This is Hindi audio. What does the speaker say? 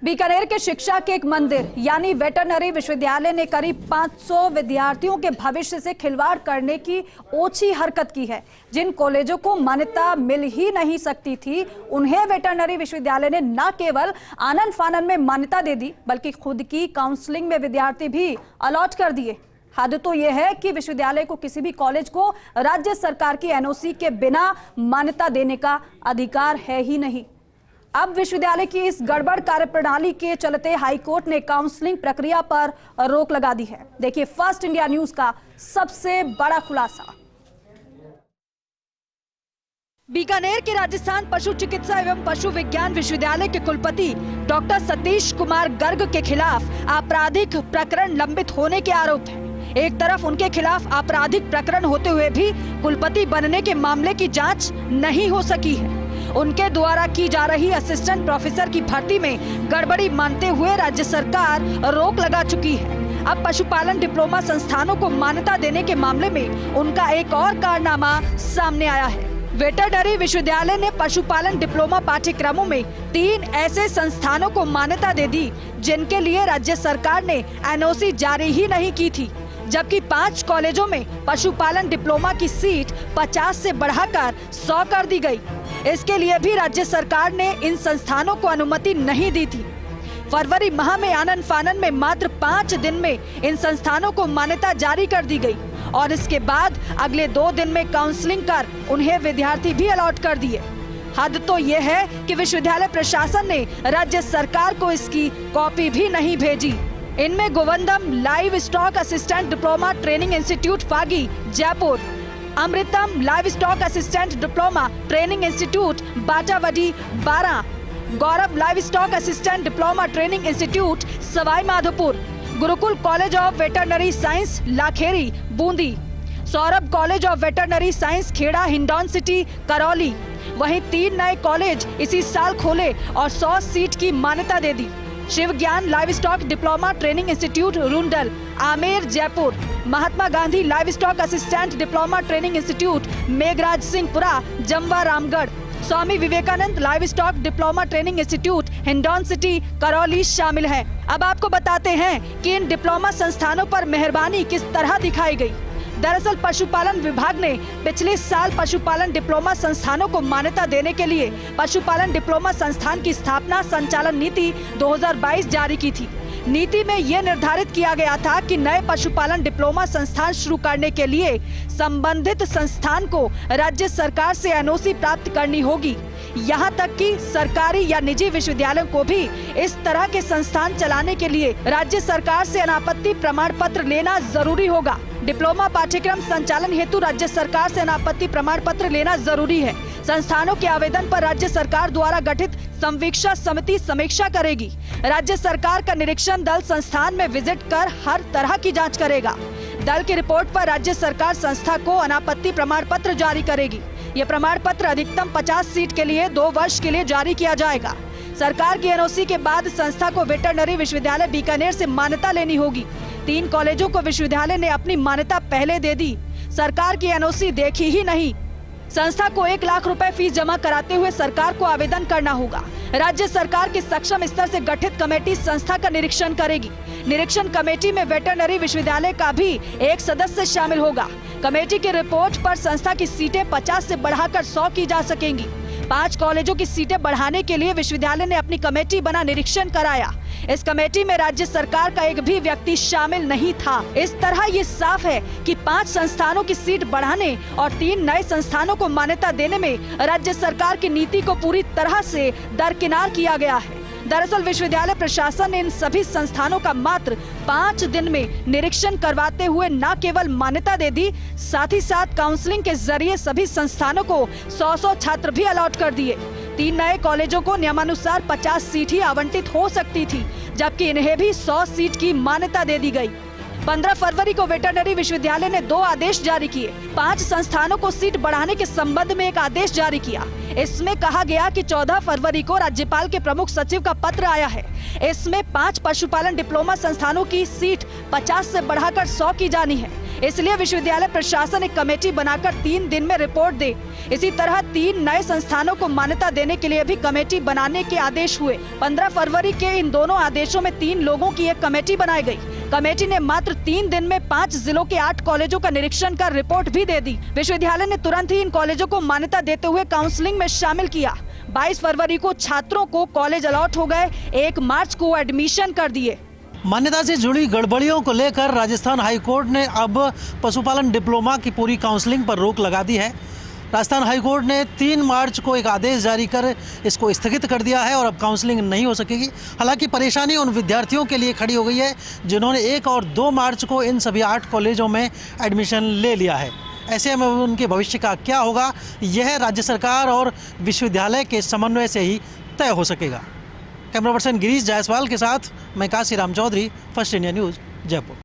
बीकानेर के शिक्षा के एक मंदिर यानी वेटरनरी विश्वविद्यालय ने करीब 500 विद्यार्थियों के भविष्य से खिलवाड़ करने की ओछी हरकत की है। जिन कॉलेजों को मान्यता मिल ही नहीं सकती थी, उन्हें वेटरनरी विश्वविद्यालय ने न केवल आनन फानन में मान्यता दे दी, बल्कि खुद की काउंसलिंग में विद्यार्थी भी अलॉट कर दिए। हद तो यह है कि विश्वविद्यालय को किसी भी कॉलेज को राज्य सरकार की एनओसी के बिना मान्यता देने का अधिकार है ही नहीं। अब विश्वविद्यालय की इस गड़बड़ कार्यप्रणाली के चलते हाईकोर्ट ने काउंसलिंग प्रक्रिया पर रोक लगा दी है। देखिए फर्स्ट इंडिया न्यूज का सबसे बड़ा खुलासा। बीकानेर के राजस्थान पशु चिकित्सा एवं पशु विज्ञान विश्वविद्यालय के कुलपति डॉक्टर सतीश कुमार गर्ग के खिलाफ आपराधिक प्रकरण लंबित होने के आरोप है। एक तरफ उनके खिलाफ आपराधिक प्रकरण होते हुए भी कुलपति बनने के मामले की जांच नहीं हो सकी है। उनके द्वारा की जा रही असिस्टेंट प्रोफेसर की भर्ती में गड़बड़ी मानते हुए राज्य सरकार रोक लगा चुकी है। अब पशुपालन डिप्लोमा संस्थानों को मान्यता देने के मामले में उनका एक और कारनामा सामने आया है। वेटरनरी विश्वविद्यालय ने पशुपालन डिप्लोमा पाठ्यक्रमों में 3 ऐसे संस्थानों को मान्यता दे दी जिनके लिए राज्य सरकार ने एनओसी जारी ही नहीं की थी, जबकि 5 कॉलेजों में पशुपालन डिप्लोमा की सीट 50 से बढ़ाकर 100 कर दी गई। इसके लिए भी राज्य सरकार ने इन संस्थानों को अनुमति नहीं दी थी। फरवरी माह में आनन फानन में मात्र 5 दिन में इन संस्थानों को मान्यता जारी कर दी गई और इसके बाद अगले 2 दिन में काउंसलिंग कर उन्हें विद्यार्थी भी अलॉट कर दिए। हद तो ये है कि विश्वविद्यालय प्रशासन ने राज्य सरकार को इसकी कॉपी भी नहीं भेजी। इनमें Govandam livestock assistant diploma training institute Phagi Jaipur, Amritam livestock assistant diploma training institute Batawadi 12, Gaurav livestock assistant diploma training institute Sawai Madhopur, Gurukul college of veterinary science Lakheri Bundi, Saurabh college of veterinary science Kheda Hindaun city Karauli. वहीं 3 नए कॉलेज इसी साल खोले और 100 सीट की मान्यता दे दी। Shiv Gyan livestock diploma training institute Rundal Amer Jaipur, Mahatma Gandhi livestock assistant diploma training institute Meghraj Singhpura Jamwa Ramgarh, Swami Vivekanand livestock diploma training institute Hindaun city Karauli शामिल हैं। अब आपको बताते हैं कि इन डिप्लोमा संस्थानों पर मेहरबानी किस तरह दिखाई गई। दरअसल पशुपालन विभाग ने पिछले साल पशुपालन डिप्लोमा संस्थानों को मान्यता देने के लिए पशुपालन डिप्लोमा संस्थान की स्थापना संचालन नीति 2022 जारी की थी। नीति में ये निर्धारित किया गया था कि नए पशुपालन डिप्लोमा संस्थान शुरू करने के लिए संबंधित संस्थान को राज्य सरकार से एनओसी प्राप्त करनी होगी। यहाँ तक कि सरकारी या निजी विश्वविद्यालयों को भी इस तरह के संस्थान चलाने के लिए राज्य सरकार से अनापत्ति प्रमाण पत्र लेना जरूरी होगा। डिप्लोमा पाठ्यक्रम संचालन हेतु राज्य सरकार से अनापत्ति प्रमाण पत्र लेना जरूरी है। संस्थानों के आवेदन पर राज्य सरकार द्वारा गठित संवीक्षा समिति समीक्षा करेगी। राज्य सरकार का निरीक्षण दल संस्थान में विजिट कर हर तरह की जांच करेगा। दल की रिपोर्ट पर राज्य सरकार संस्था को अनापत्ति प्रमाण पत्र जारी करेगी। ये प्रमाण पत्र अधिकतम 50 सीट के लिए 2 वर्ष के लिए जारी किया जाएगा। सरकार की एनओसी के बाद संस्था को वेटरनरी विश्वविद्यालय बीकानेर से मान्यता लेनी होगी। 3 कॉलेजों को विश्वविद्यालय ने अपनी मान्यता पहले दे दी, सरकार की एनओसी देखी ही नहीं। संस्था को 1 लाख रुपए फीस जमा कराते हुए सरकार को आवेदन करना होगा। राज्य सरकार की सक्षम स्तर से गठित कमेटी संस्था का निरीक्षण करेगी। निरीक्षण कमेटी में वेटरनरी विश्वविद्यालय का भी एक सदस्य शामिल होगा। कमेटी की रिपोर्ट पर संस्था की सीटें 50 से बढ़ाकर 100 की जा सकेंगी। 5 कॉलेजों की सीटें बढ़ाने के लिए विश्वविद्यालय ने अपनी कमेटी बना निरीक्षण कराया। इस कमेटी में राज्य सरकार का एक भी व्यक्ति शामिल नहीं था। इस तरह ये साफ है कि 5 संस्थानों की सीट बढ़ाने और 3 नए संस्थानों को मान्यता देने में राज्य सरकार की नीति को पूरी तरह से दरकिनार किया गया है। दरअसल विश्वविद्यालय प्रशासन ने इन सभी संस्थानों का मात्र 5 दिन में निरीक्षण करवाते हुए न केवल मान्यता दे दी, साथ ही साथ काउंसलिंग के जरिए सभी संस्थानों को 100 छात्र भी अलॉट कर दिए। 3 नए कॉलेजों को नियमानुसार 50 सीट ही आवंटित हो सकती थी, जबकि इन्हें भी 100 सीट की मान्यता दे दी गई। 15 फरवरी को वेटरनरी विश्वविद्यालय ने 2 आदेश जारी किए। 5 संस्थानों को सीट बढ़ाने के संबंध में एक आदेश जारी किया। इसमें कहा गया कि 14 फरवरी को राज्यपाल के प्रमुख सचिव का पत्र आया है। इसमें 5 पशुपालन डिप्लोमा संस्थानों की सीट 50 से बढ़ाकर 100 की जानी है। इसलिए विश्वविद्यालय प्रशासन एक कमेटी बनाकर 3 दिन में रिपोर्ट दे। इसी तरह 3 नए संस्थानों को मान्यता देने के लिए भी कमेटी बनाने के आदेश हुए। 15 फरवरी के इन दोनों आदेशों में 3 लोगों की एक कमेटी बनाई गई। कमेटी ने मात्र 3 दिन में 5 जिलों के 8 कॉलेजों का निरीक्षण कर रिपोर्ट भी दे दी। विश्वविद्यालय ने तुरंत ही इन कॉलेजों को मान्यता देते हुए काउंसलिंग में शामिल किया। 22 फरवरी को छात्रों को कॉलेज अलॉट हो गए, 1 मार्च को एडमिशन कर दिए। मान्यता से जुड़ी गड़बड़ियों को लेकर राजस्थान हाईकोर्ट ने अब पशुपालन डिप्लोमा की पूरी काउंसलिंग पर रोक लगा दी है। राजस्थान हाईकोर्ट ने 3 मार्च को एक आदेश जारी कर इसको स्थगित कर दिया है और अब काउंसलिंग नहीं हो सकेगी। हालांकि परेशानी उन विद्यार्थियों के लिए खड़ी हो गई है जिन्होंने 1 और 2 मार्च को इन सभी 8 कॉलेजों में एडमिशन ले लिया है। ऐसे में उनके भविष्य का क्या होगा, यह राज्य सरकार और विश्वविद्यालय के समन्वय से ही तय हो सकेगा। कैमरा पर्सन गिरीश जायसवाल के साथ मैं Kashiram Chaudhary, first India news, Jaipur.